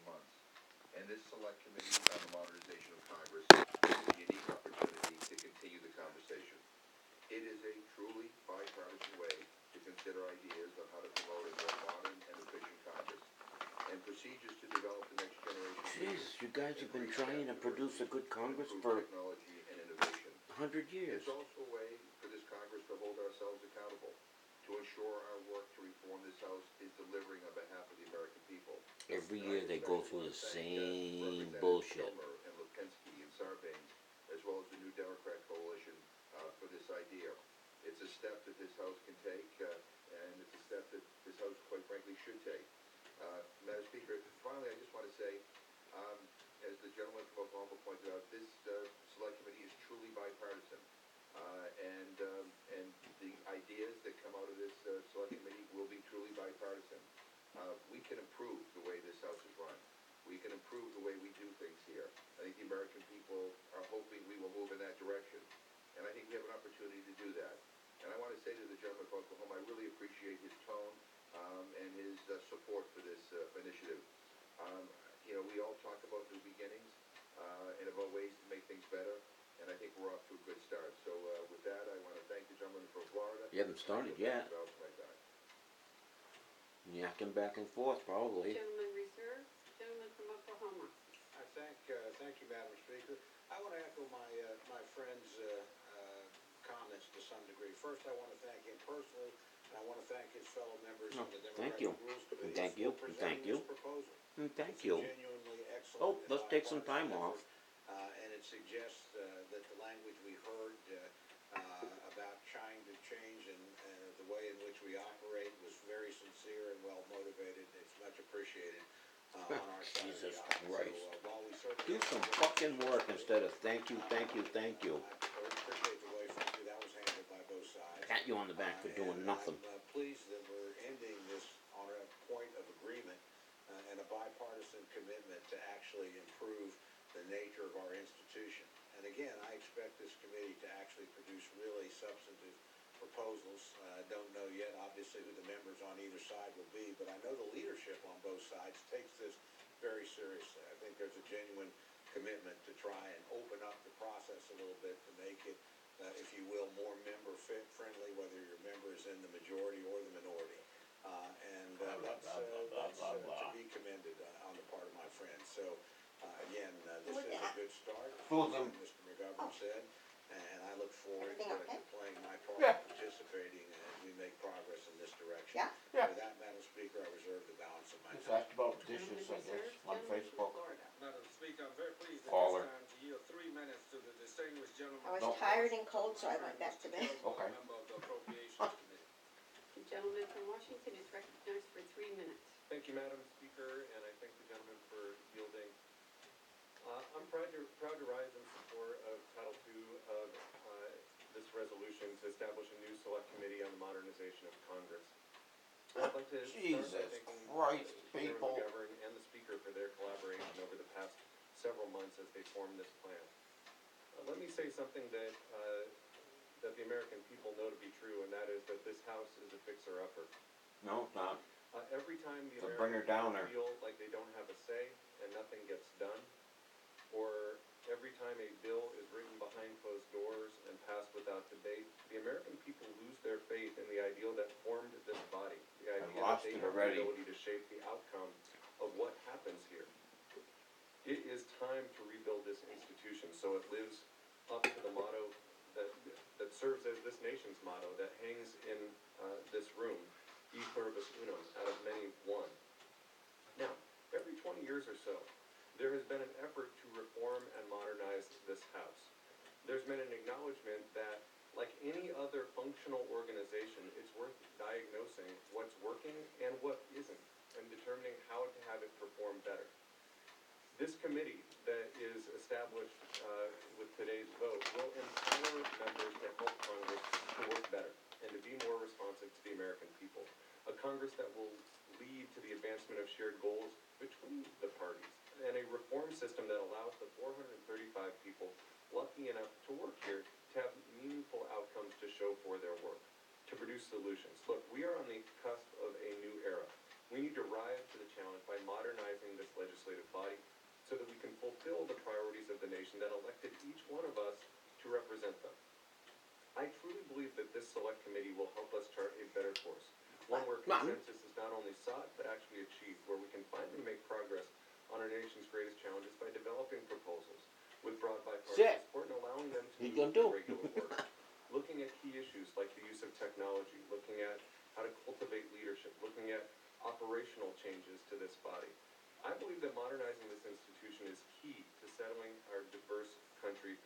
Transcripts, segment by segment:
months. And this select committee on the modernization of Congress is a unique opportunity to continue the conversation. It is a truly bipartisan way to consider ideas on how to promote a more modern and efficient Congress, and procedures to develop the next generation. Jesus, you guys have been trying to produce a good Congress for technology and innovation. 100 years. It's also a way for this Congress to hold ourselves accountable, to ensure our work to reform this House is delivering on behalf of the American people. Every year they go through the same bullshit. Kilmer and Lipinski and Sarbanes, as well as the New Democrat Coalition, for this idea. It's a step that this House can take, and it's a step that this House, quite frankly, should take. Madam Speaker, finally, I just want to say, as the gentleman from Oklahoma pointed out, this select committee is truly bipartisan, and the ideas that come out of this select committee will be truly bipartisan. We can improve the way this House is run. We can improve the way we do things here. I think the American people are hoping we will move in that direction, and I think we have an opportunity to do that. And I want to say to the gentleman from Oklahoma, I really appreciate his tone and his support for this initiative. We all talk about new beginnings and about ways to make things better, and I think we're off to a good start. So with that, I want to thank the gentleman from Florida. You haven't started yet. Yakking back and forth, probably. Gentleman reserved, gentleman from Oklahoma. Thank you, Madam Speaker. I want to echo my friend's comments to some degree. First, I want to thank him personally, and I want to thank his fellow members of the Democratic Rules Committee for presenting this proposal. Thank you. Genuinely excellent. Oh, let's take some time off. And it suggests that the language we heard about trying to change and the way in which we operate was very sincere and well motivated. It's much appreciated on our side. Jesus of the Christ. So, while we certainly Do some fucking work instead of thank you, thank you, thank you. I appreciate the way, frankly, that was handled by both sides. Pat you on the back for doing nothing. I'm pleased that we're ending this on a point of agreement and a bipartisan commitment to actually improve the nature of our institution. And again, I expect this committee to actually produce really substantive proposals. I don't know yet, obviously, who the members on either side will be, but I know the leadership on both sides takes this very seriously. I think there's a genuine commitment to try and open up the process a little bit to make it, if you will, more member-friendly, whether your member is in the majority or the minority. That's to be commended on the part of my friends. So, again, this is a good start, as Mr. McGovern said, and I look forward to playing my part, participating as we make progress in this direction. With that, Madam Speaker, I reserve the balance of my time. Asked about dishes, I guess, on Facebook. Madam Speaker, I'm very pleased at Caller. this time to yield 3 minutes to the distinguished gentleman. I was tired and cold, so I went back to bed. Okay. Member of the Appropriations Committee. The gentleman from Washington is recognized for 3 minutes. Thank you, Madam Speaker, and I thank the gentleman for yielding. I'm proud to rise in support of Title II of this resolution to establish a new select committee on the modernization of Congress. I'd like to Jesus start by thanking Christ, Chairman people. McGovern and the Speaker for their collaboration over the past several months as they formed this plan. Let me say something that the American people know to be true, and that is that this House is a fixer-upper. No, it's not. Every time the It's a American bringer-downer. people feel like they don't have a say and nothing gets done, or every time a bill is written behind closed doors and passed without debate, the American people lose their faith in the ideal that formed this body, the idea that lost they it have already. the ability to shape the outcome of what happens here. It is time to rebuild this institution so it lives up to the motto that serves as this nation's motto that hangs in this room, E pluribus unum, out of many one. Now, every 20 years or so, there has been an effort to reform and modernize this House. There's been an acknowledgement that, like any other functional organization, it's worth diagnosing what's working and what isn't, and determining how to have it perform better. This committee that is established with today's vote will empower members to help Congress to work better and to be more responsive to the American people. A Congress that will lead to the advancement of shared goals between the parties, and a reform system that allows the 435 people lucky enough to work here to have meaningful outcomes to show for their work, to produce solutions. Look, we are on the cusp of a new era. We need to rise to the challenge by modernizing this legislative body so that we can fulfill the priorities of the nation that elected each one of us to represent them. I truly believe that this select committee will help us chart a better course, one where consensus is not only sought but actually achieved, where we can finally make progress on our nation's greatest challenges by developing proposals with broad bipartisan support and allowing them to He's move gonna do. to regular work. Looking at key issues like the use of technology, looking at how to cultivate leadership, looking at operational changes to this body. I believe that modernizing this institution is key to settling our diverse country's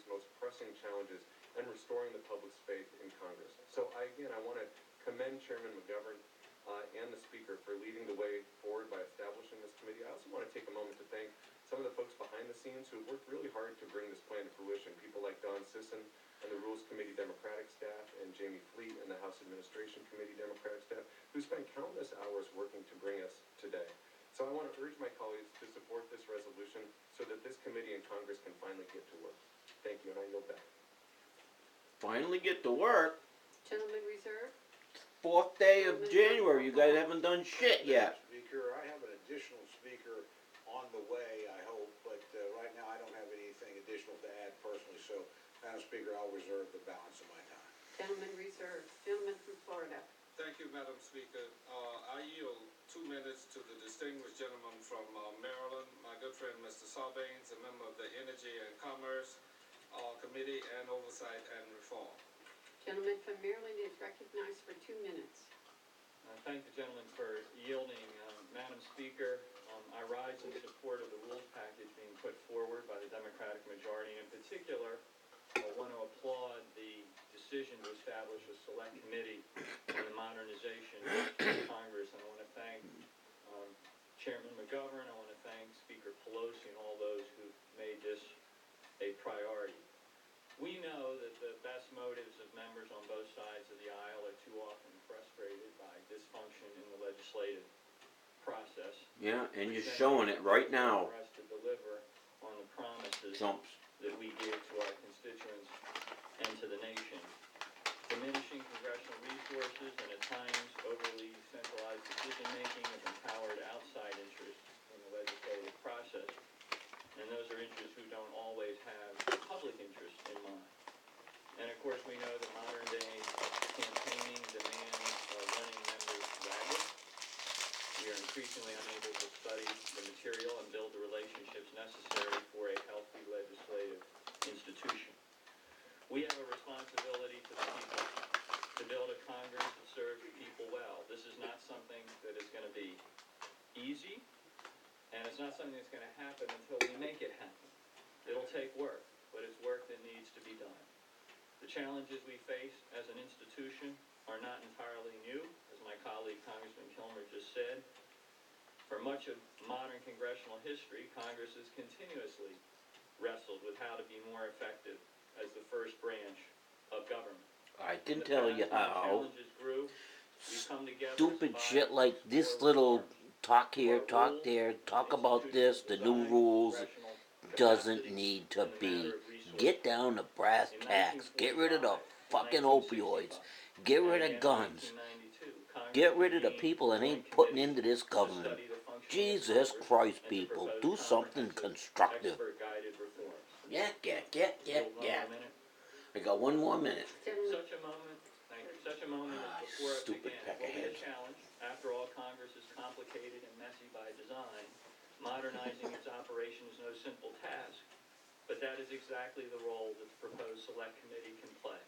most pressing challenges and restoring the public's faith in Congress. So I want to commend Chairman McGovern and the Speaker for leading the way forward by establishing this committee. I also want to take a moment to thank some of the folks behind the scenes who have worked really hard to bring this plan to fruition. People like Don Sisson and the Rules Committee Democratic staff, and Jamie Fleet and the House Administration Committee Democratic staff, who spent countless hours working to bring us today. So I want to urge my colleagues to support this resolution so that this committee and Congress can finally get to work. Thank you, and I yield back. Finally get to work. Gentlemen reserve. 4th day of January. You guys haven't done shit yet. Speaker, I have an additional speaker on the way, I hope, but right now I don't have anything additional to add personally, so, Madam Speaker, I'll reserve the balance of my time. Gentlemen reserve. Gentleman from Florida. Thank you, Madam Speaker. I yield 2 minutes to the distinguished gentleman from Maryland, my good friend, Mr. Sarbanes, a member of the Energy and Commerce Committee and Oversight and Reform. Gentleman from Maryland is recognized for 2 minutes. I thank the gentleman for yielding. Madam Speaker, I rise in support of the rules package being put forward by the Democratic majority. In particular, I want to applaud the decision to establish a select committee on the modernization of Congress. And I want to thank Chairman McGovern. I want to thank Speaker Pelosi and all those who made this a priority. We know that the best motives of members on both sides of the aisle are too often frustrated by dysfunction in the legislative process. Yeah, and you're showing it right now. For us to deliver on the promises Chumps. that we give to our constituents and to the nation. Diminishing congressional resources and at times overly centralized decision-making have empowered outside interests in the legislative process. And those are interests who don't always have the public interest in mind. And of course, we know that modern day campaigning demands are running members ragged. We are increasingly unable to study the material and build the relationships necessary for a healthy legislative institution. We have a responsibility to the people to build a Congress that serves the people well. This is not something that is going to be easy. And it's not something that's going to happen until we make it happen. It'll take work, but it's work that needs to be done. The challenges we face as an institution are not entirely new, as my colleague Congressman Kilmer just said. For much of modern congressional history, Congress has continuously wrestled with how to be more effective as the first branch of government. I can tell you how Challenges grew. We come together stupid as shit bodies like to this explore little reform. talk here, talk there, talk about this, the new rules doesn't need to be. Get down to brass tacks. Get rid of the fucking opioids. Get rid of guns. Get rid of the people that ain't putting into this government. Jesus Christ, people, do something constructive. Yeah. I got 1 more minute. Such a moment, thank you, such a moment is before us Stupid again. peck It will be a ahead. challenge. After all, Congress is complicated and messy by design. Modernizing its operation is no simple task, but that is exactly the role that the proposed select committee can play.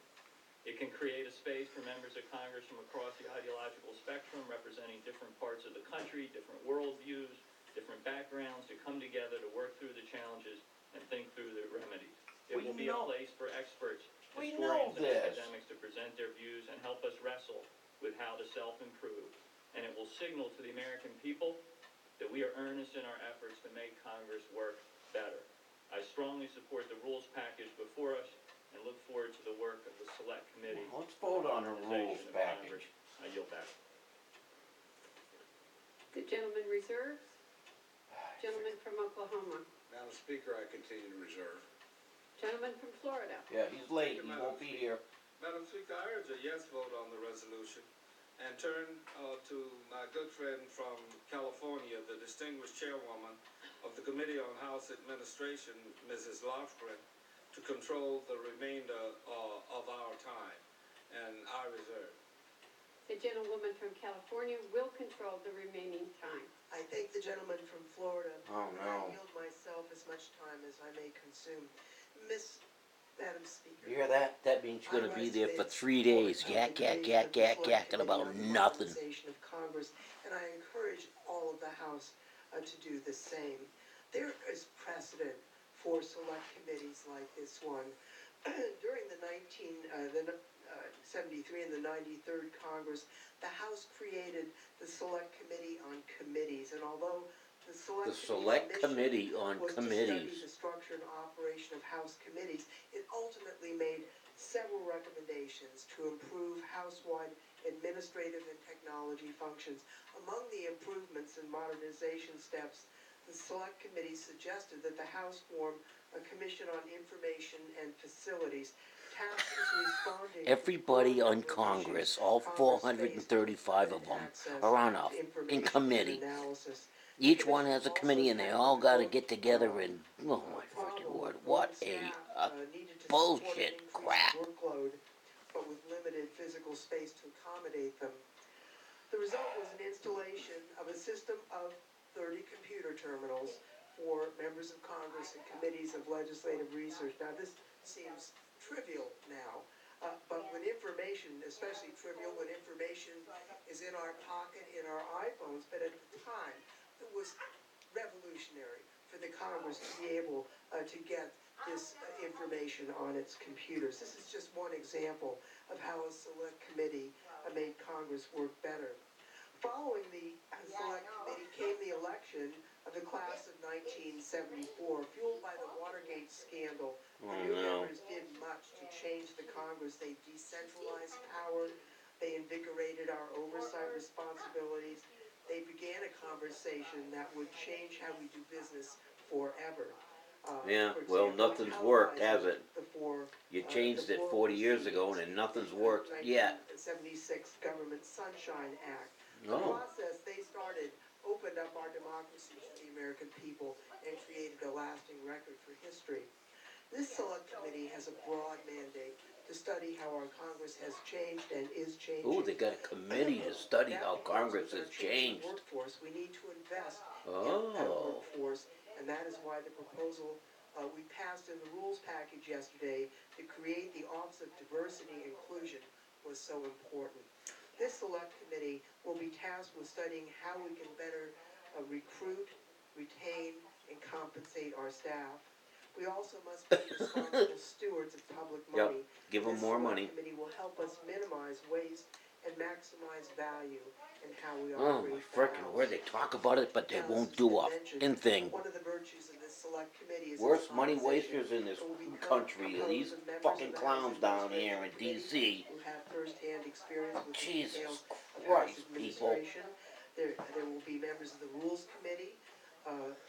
It can create a space for members of Congress from across the ideological spectrum, representing different parts of the country, different worldviews, different backgrounds, to come together to work through the challenges and think through the remedies. It will be a place for experts, historians, and academics to present their views and help us wrestle with how to self-improve. And it will signal to the American people that we are earnest in our efforts to make Congress work better. I strongly support the rules package before us and look forward to the work of the select committee. Let's vote on a rules Organization of package. Congress. I yield back. The gentleman reserves. Gentleman from Oklahoma. Madam Speaker, I continue to reserve. Gentleman from Florida. Yeah, he's late. He won't be here. Madam Speaker, I urge a yes vote on the resolution. and turn to my good friend from California, the distinguished chairwoman of the Committee on House Administration, Mrs. Lofgren, to control the remainder of our time, and I reserve. The gentlewoman from California will control the remaining time. I thank the gentleman from Florida. Oh, And no. I yield myself as much time as I may consume. Madam Speaker. You hear that? That means you're gonna be there for 3 days. Yak, yak, yak, yak, yakking about nothing. Of Congress, and I encourage all of the House to do the same. There is precedent for select committees like this one. During the 73 and the 93rd Congress, the House created the Select Committee on Committees, and although the The Select Select Committee's Committee on was to study Committees. the structure and operation of House committees, it ultimately made several recommendations to improve House-wide administrative and technology functions. Among the improvements and modernization steps, the Select Committee suggested that the House form a Commission on Information and Facilities, tasked with responding. Everybody on Congress, all 435 of them, are on a fucking committee. Each one has a committee and they all gotta get together and, oh my freaking word, what a bullshit crap. Workload, but with limited physical space to accommodate them. The result was an installation of a system of 30 computer terminals for members of Congress and committees of legislative research. Now, this seems trivial now, but when information, especially trivial when information is in our pocket, in our iPhones, but at the time, it was revolutionary for the Congress to be able to get this information on its computers. This is just one example of how a select committee made Congress work better. Following the select committee came the election of the class of 1974, fueled by the Watergate scandal. The new members did much to change the Congress. They decentralized power. They invigorated our oversight responsibilities. They began a conversation that would change how we do business forever. Yeah, For well, example, nothing's worked, has it? the four, You changed it 40 years ago and nothing's worked yet. 1976 Government Sunshine Act. The Oh. process they started opened up our democracy to the American people and created a lasting record for history. This select committee has a broad mandate to study how our Congress has changed and is changing. Ooh, they got a committee to study That how begins Congress with our has changing changed. Workforce. We need to invest in that Oh. workforce, and that is why the proposal we passed in the rules package yesterday to create the Office of Diversity and Inclusion was so important. This select committee will be tasked with studying how we can better recruit, retain, and compensate our staff. We also must be responsible stewards of public Yep, money. give them This more select money. committee will help us minimize waste and maximize value in how we Oh operate my the frickin' house. word, they talk about it, but they Now, won't as do has a been mentioned, fucking thing. one of the virtues of this select committee is Worst its money opposition. wasters in this It will be country are these composed of members fucking of the clowns House down here in Administrative DC. Committee who have first-hand experience with the Jesus details of Christ, House people. administration. There will be members of the Rules Committee,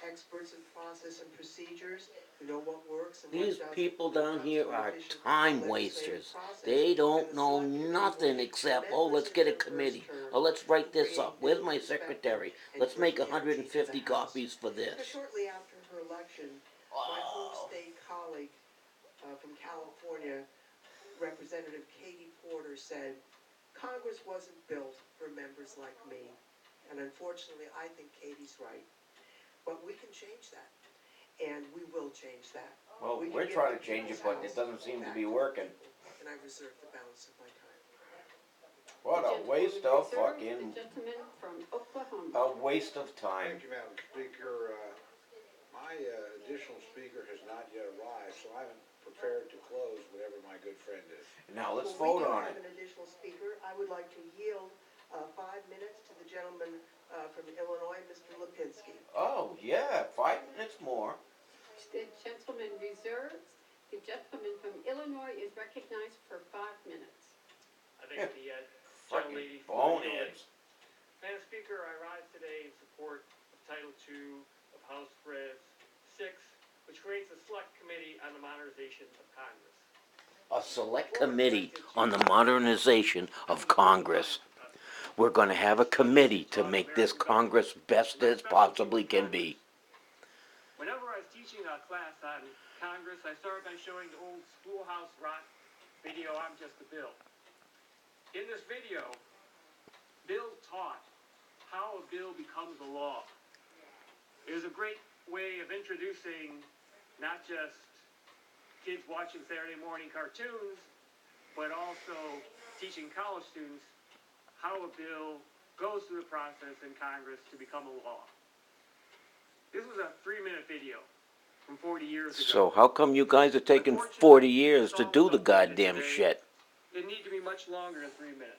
experts in process and procedures who know what works and what These doesn't people when it down comes here to an are efficient time legislative wasters. process. They And don't the know Select Committee will nothing feature except, oh, members let's in get a their first committee. term Oh, let's write who this bring up. Where's new my perspective secretary? and Let's make fresh energy to the 150 House. copies for Now, this. shortly after her election, my home Oh. state colleague from California, Representative Katie Porter, said, Congress wasn't built for members like me. And unfortunately, I think Katie's right. But we can change that. And we will change that. Well, We can we're get trying the to change it, people's but it house doesn't seem to back be the working. people. And I reserve the balance of my time. What The a waste gentlewoman of reserved, fucking, the gentleman from Oklahoma. a waste of time. Thank you, Madam Speaker. My additional speaker has not yet arrived, so I'm prepared to close whatever my good friend is. Now, let's Well, vote on We it. do have an additional speaker. I would like to yield 5 minutes to the gentleman from Illinois, Mr. Lipinski. Oh, yeah, 5 minutes more. The gentleman reserves. The gentleman from Illinois is recognized for 5 minutes. I think the gentlelady Fucking for the building. boneheads. Madam Speaker, I rise today in support of Title II of House Res. 6, which creates a select committee on the modernization of Congress. A select committee on the modernization of Congress. We're gonna have a committee to make this Congress best as possibly can be. Whenever I was teaching a class on Congress, I started by showing the old Schoolhouse Rock video, I'm Just a Bill. In this video, Bill taught how a bill becomes a law. It was a great way of introducing not just kids watching Saturday morning cartoons, but also teaching college students how a bill goes through the process in Congress to become a law. This was a 3-minute video from 40 years ago. So how come you guys are taking 40 years to do the goddamn shit? It need to be much longer than 3 minutes.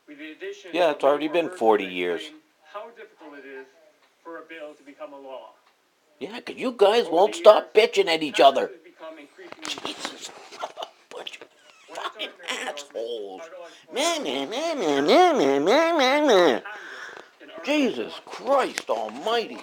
With the addition Yeah, of it's already more been verses 40 that years. explain how difficult it is for a bill to become a law. Yeah, 'cause you guys Over won't the stop years, bitching at each Congress other. has become increasingly Jesus. Bunch of When I fucking started Maryland assholes. government, I'd always point Man, out man, man, that man, man, man, man, man, man. Congress in Article Jesus 1 Christ almighty.